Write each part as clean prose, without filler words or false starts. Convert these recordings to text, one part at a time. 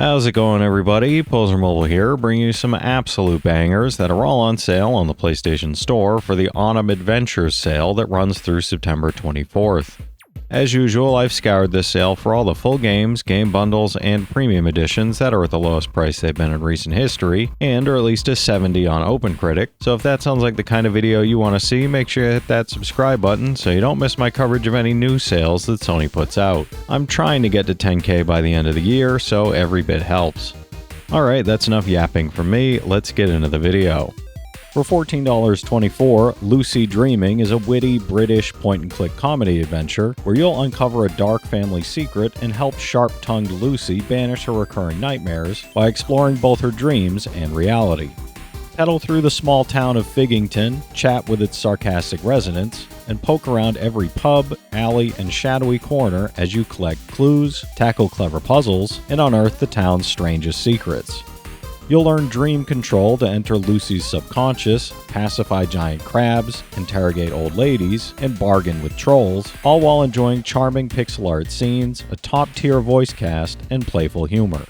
How's it going, everybody? Pozermobil here, bringing you some absolute bangers that are all on sale on the PlayStation Store for the Autumn Adventures sale that runs through September 24th. As usual, I've scoured this sale for all the full games, game bundles, and premium editions that are at the lowest price they've been in recent history, and are at least a 70 on OpenCritic. So if that sounds like the kind of video you want to see, make sure you hit that subscribe button so you don't miss my coverage of any new sales that Sony puts out. I'm trying to get to 10K by the end of the year, so every bit helps. Alright, that's enough yapping from me, let's get into the video. For $14.24, Lucy Dreaming is a witty British point-and-click comedy adventure where you'll uncover a dark family secret and help sharp-tongued Lucy banish her recurring nightmares by exploring both her dreams and reality. Pedal through the small town of Figgington, chat with its sarcastic residents, and poke around every pub, alley, and shadowy corner as you collect clues, tackle clever puzzles, and unearth the town's strangest secrets. You'll learn dream control to enter Lucy's subconscious, pacify giant crabs, interrogate old ladies, and bargain with trolls, all while enjoying charming pixel art scenes, a top-tier voice cast, and playful humor.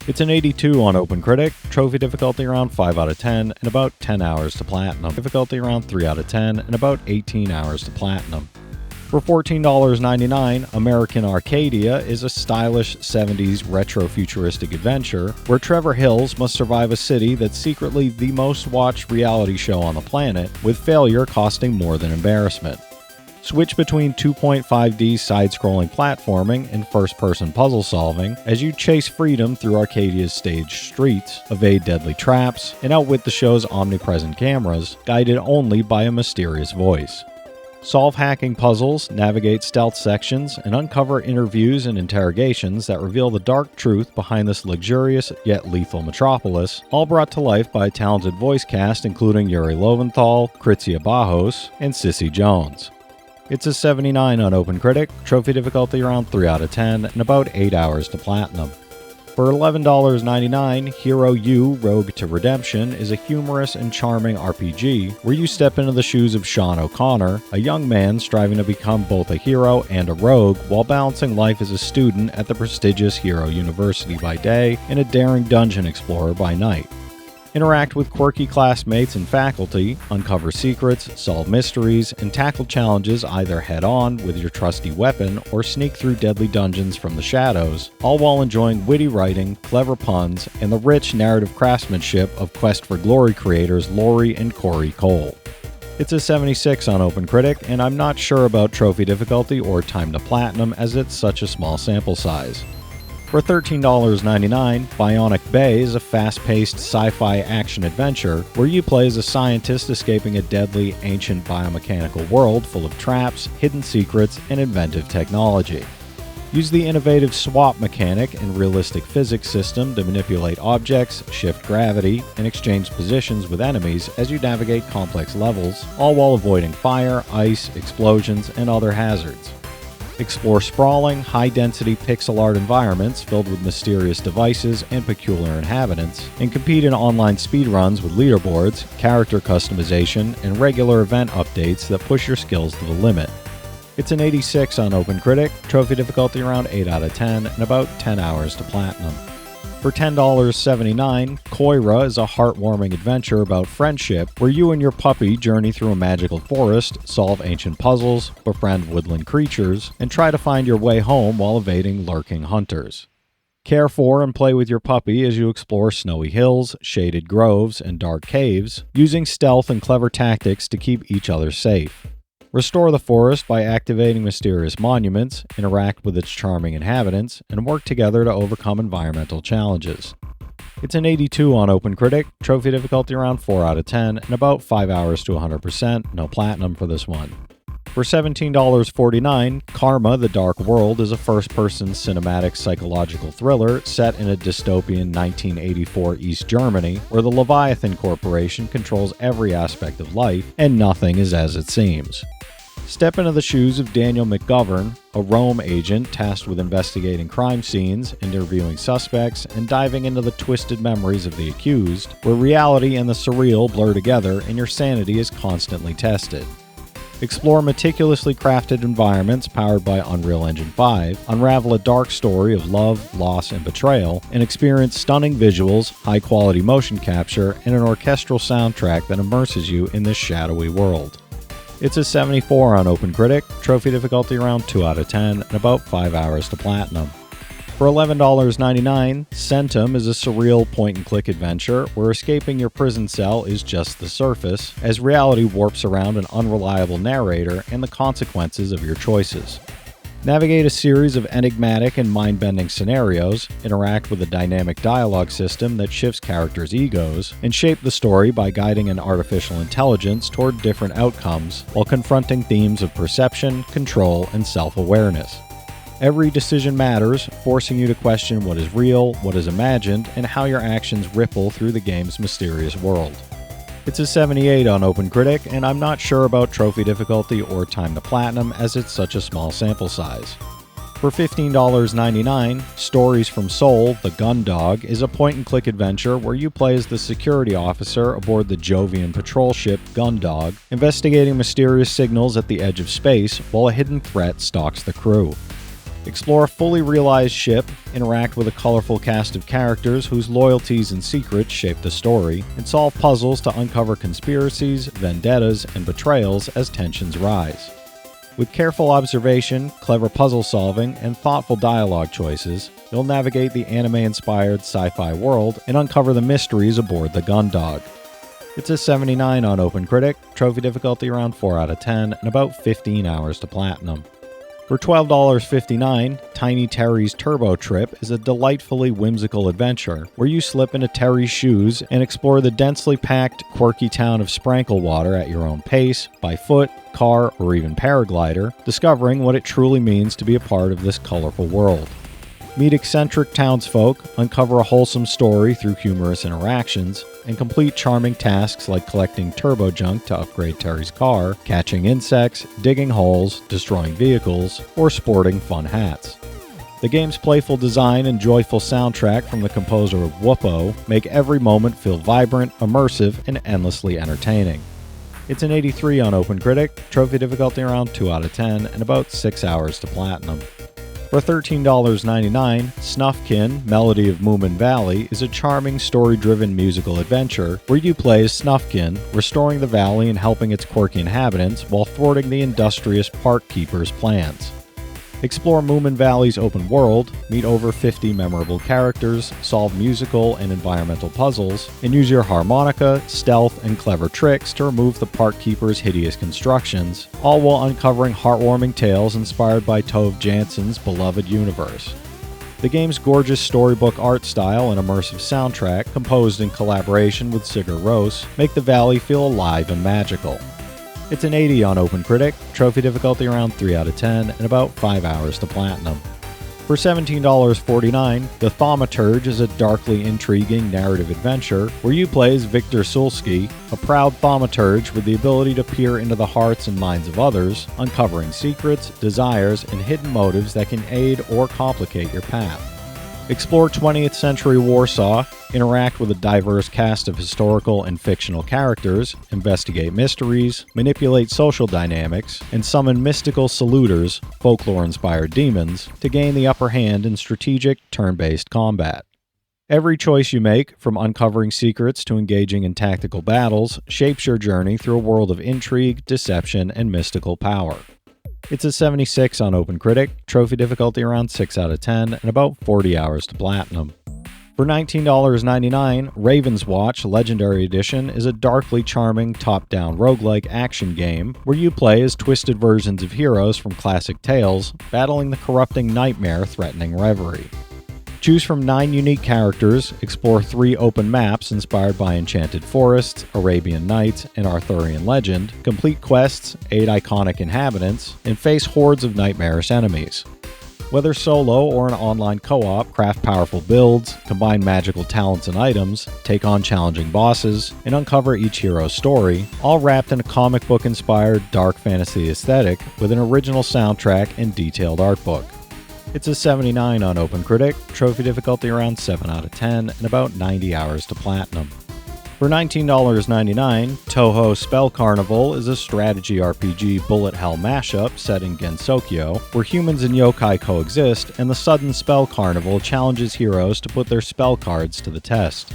It's an 82 on OpenCritic, trophy difficulty around 5 out of 10, and about 10 hours to platinum, difficulty around 3 out of 10, and about 18 hours to platinum. For $14.99, American Arcadia is a stylish 70s retro-futuristic adventure where Trevor Hills must survive a city that's secretly the most watched reality show on the planet, with failure costing more than embarrassment. Switch between 2.5D side-scrolling platforming and first-person puzzle solving as you chase freedom through Arcadia's staged streets, evade deadly traps, and outwit the show's omnipresent cameras, guided only by a mysterious voice. Solve hacking puzzles, navigate stealth sections, and uncover interviews and interrogations that reveal the dark truth behind this luxurious yet lethal metropolis, all brought to life by a talented voice cast including Yuri Lowenthal, Kritzia Bajos, and Sissy Jones. It's a 79 on OpenCritic, trophy difficulty around 3 out of 10, and about 8 hours to platinum. For $11.99, Hero U Rogue to Redemption is a humorous and charming RPG where you step into the shoes of Sean O'Connor, a young man striving to become both a hero and a rogue while balancing life as a student at the prestigious Hero University by day and a daring dungeon explorer by night. Interact with quirky classmates and faculty, uncover secrets, solve mysteries, and tackle challenges either head-on with your trusty weapon or sneak through deadly dungeons from the shadows, all while enjoying witty writing, clever puns, and the rich narrative craftsmanship of Quest for Glory creators Lori and Corey Cole. It's a 76 on OpenCritic, and I'm not sure about trophy difficulty or time to platinum as it's such a small sample size. For $13.99, Bionic Bay is a fast-paced sci-fi action-adventure where you play as a scientist escaping a deadly, ancient biomechanical world full of traps, hidden secrets, and inventive technology. Use the innovative swap mechanic and realistic physics system to manipulate objects, shift gravity, and exchange positions with enemies as you navigate complex levels, all while avoiding fire, ice, explosions, and other hazards. Explore sprawling, high-density pixel art environments filled with mysterious devices and peculiar inhabitants, and compete in online speedruns with leaderboards, character customization, and regular event updates that push your skills to the limit. It's an 86 on OpenCritic, trophy difficulty around 8 out of 10, and about 10 hours to platinum. For $10.79, Koira is a heartwarming adventure about friendship where you and your puppy journey through a magical forest, solve ancient puzzles, befriend woodland creatures, and try to find your way home while evading lurking hunters. Care for and play with your puppy as you explore snowy hills, shaded groves, and dark caves, using stealth and clever tactics to keep each other safe. Restore the forest by activating mysterious monuments, interact with its charming inhabitants, and work together to overcome environmental challenges. It's an 82 on OpenCritic, trophy difficulty around 4 out of 10, and about 5 hours to 100%, no platinum for this one. For $17.49, Karma: The Dark World is a first-person cinematic psychological thriller set in a dystopian 1984 East Germany where the Leviathan Corporation controls every aspect of life and nothing is as it seems. Step into the shoes of Daniel McGovern, a Rome agent tasked with investigating crime scenes, interviewing suspects, and diving into the twisted memories of the accused, where reality and the surreal blur together and your sanity is constantly tested. Explore meticulously crafted environments powered by Unreal Engine 5, unravel a dark story of love, loss, and betrayal, and experience stunning visuals, high-quality motion capture, and an orchestral soundtrack that immerses you in this shadowy world. It's a 74 on OpenCritic, trophy difficulty around 2 out of 10, and about 5 hours to platinum. For $11.99, Centum is a surreal point-and-click adventure where escaping your prison cell is just the surface, as reality warps around an unreliable narrator and the consequences of your choices. Navigate a series of enigmatic and mind-bending scenarios, interact with a dynamic dialogue system that shifts characters' egos, and shape the story by guiding an artificial intelligence toward different outcomes while confronting themes of perception, control, and self-awareness. Every decision matters, forcing you to question what is real, what is imagined, and how your actions ripple through the game's mysterious world. It's a 78 on OpenCritic, and I'm not sure about trophy difficulty or time to platinum as it's such a small sample size. For $15.99, Stories from Seoul, The Gun Dog is a point-and-click adventure where you play as the security officer aboard the Jovian patrol ship Gun Dog, investigating mysterious signals at the edge of space while a hidden threat stalks the crew. Explore a fully realized ship, interact with a colorful cast of characters whose loyalties and secrets shape the story, and solve puzzles to uncover conspiracies, vendettas, and betrayals as tensions rise. With careful observation, clever puzzle solving, and thoughtful dialogue choices, you'll navigate the anime-inspired sci-fi world and uncover the mysteries aboard the Gun Dog. It's a 79 on OpenCritic, trophy difficulty around 4 out of 10, and about 15 hours to platinum. For $12.59, Tiny Terry's Turbo Trip is a delightfully whimsical adventure where you slip into Terry's shoes and explore the densely packed, quirky town of Spranklewater at your own pace, by foot, car, or even paraglider, discovering what it truly means to be a part of this colorful world. Meet eccentric townsfolk, uncover a wholesome story through humorous interactions, and complete charming tasks like collecting turbo junk to upgrade Terry's car, catching insects, digging holes, destroying vehicles, or sporting fun hats. The game's playful design and joyful soundtrack from the composer of Whoopo make every moment feel vibrant, immersive, and endlessly entertaining. It's an 83 on OpenCritic, trophy difficulty around 2 out of 10, and about 6 hours to platinum. For $13.99, Snufkin Melody of Moominvalley is a charming story-driven musical adventure where you play as Snufkin, restoring the valley and helping its quirky inhabitants while thwarting the industrious park keeper's plans. Explore Moominvalley's open world, meet over 50 memorable characters, solve musical and environmental puzzles, and use your harmonica, stealth, and clever tricks to remove the park keeper's hideous constructions, all while uncovering heartwarming tales inspired by Tove Janssen's beloved universe. The game's gorgeous storybook art style and immersive soundtrack, composed in collaboration with Sigur Rós, make the valley feel alive and magical. It's an 80 on OpenCritic, trophy difficulty around 3 out of 10, and about 5 hours to platinum. For $17.49, The Thaumaturge is a darkly intriguing narrative adventure where you play as Victor Sulski, a proud thaumaturge with the ability to peer into the hearts and minds of others, uncovering secrets, desires, and hidden motives that can aid or complicate your path. Explore 20th century Warsaw, interact with a diverse cast of historical and fictional characters, investigate mysteries, manipulate social dynamics, and summon mystical saluters, folklore-inspired demons, to gain the upper hand in strategic, turn-based combat. Every choice you make, from uncovering secrets to engaging in tactical battles, shapes your journey through a world of intrigue, deception, and mystical power. It's a 76 on OpenCritic, trophy difficulty around 6 out of 10, and about 40 hours to platinum. For $19.99, Ravenswatch Legendary Edition is a darkly charming top-down roguelike action game where you play as twisted versions of heroes from classic tales, battling the corrupting nightmare threatening Reverie. Choose from 9 unique characters, explore 3 open maps inspired by Enchanted Forests, Arabian Nights, and Arthurian legend, complete quests, aid iconic inhabitants, and face hordes of nightmarish enemies. Whether solo or an online co-op, craft powerful builds, combine magical talents and items, take on challenging bosses, and uncover each hero's story, all wrapped in a comic book-inspired dark fantasy aesthetic with an original soundtrack and detailed art book. It's a 79 on OpenCritic, trophy difficulty around 7 out of 10, and about 90 hours to platinum. For $19.99, Touhou Spell Carnival is a strategy RPG bullet hell mashup set in Gensokyo, where humans and yokai coexist, and the sudden Spell Carnival challenges heroes to put their spell cards to the test.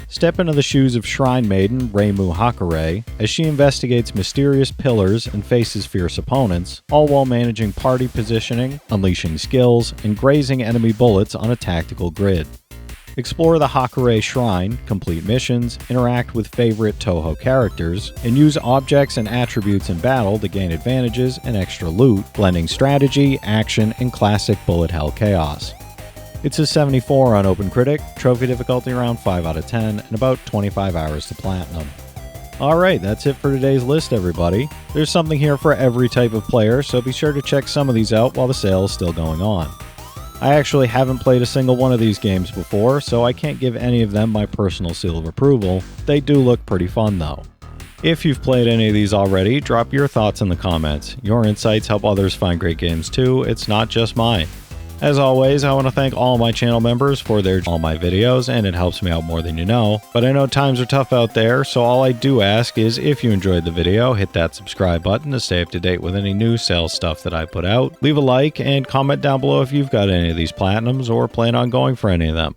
Step into the shoes of Shrine Maiden Reimu Hakare as she investigates mysterious pillars and faces fierce opponents, all while managing party positioning, unleashing skills, and grazing enemy bullets on a tactical grid. Explore the Hakare Shrine, complete missions, interact with favorite Touhou characters, and use objects and attributes in battle to gain advantages and extra loot, blending strategy, action, and classic bullet hell chaos. It's a 74 on OpenCritic, trophy difficulty around 5 out of 10, and about 25 hours to platinum. Alright, that's it for today's list, everybody. There's something here for every type of player, so be sure to check some of these out while the sale is still going on. I actually haven't played a single one of these games before, so I can't give any of them my personal seal of approval. They do look pretty fun though. If you've played any of these already, drop your thoughts in the comments. Your insights help others find great games too, it's not just mine. As always, I want to thank all my channel members for all my videos, and it helps me out more than you know. But I know times are tough out there, so all I do ask is if you enjoyed the video, hit that subscribe button to stay up to date with any new sales stuff that I put out. Leave a like and comment down below if you've got any of these platinums or plan on going for any of them.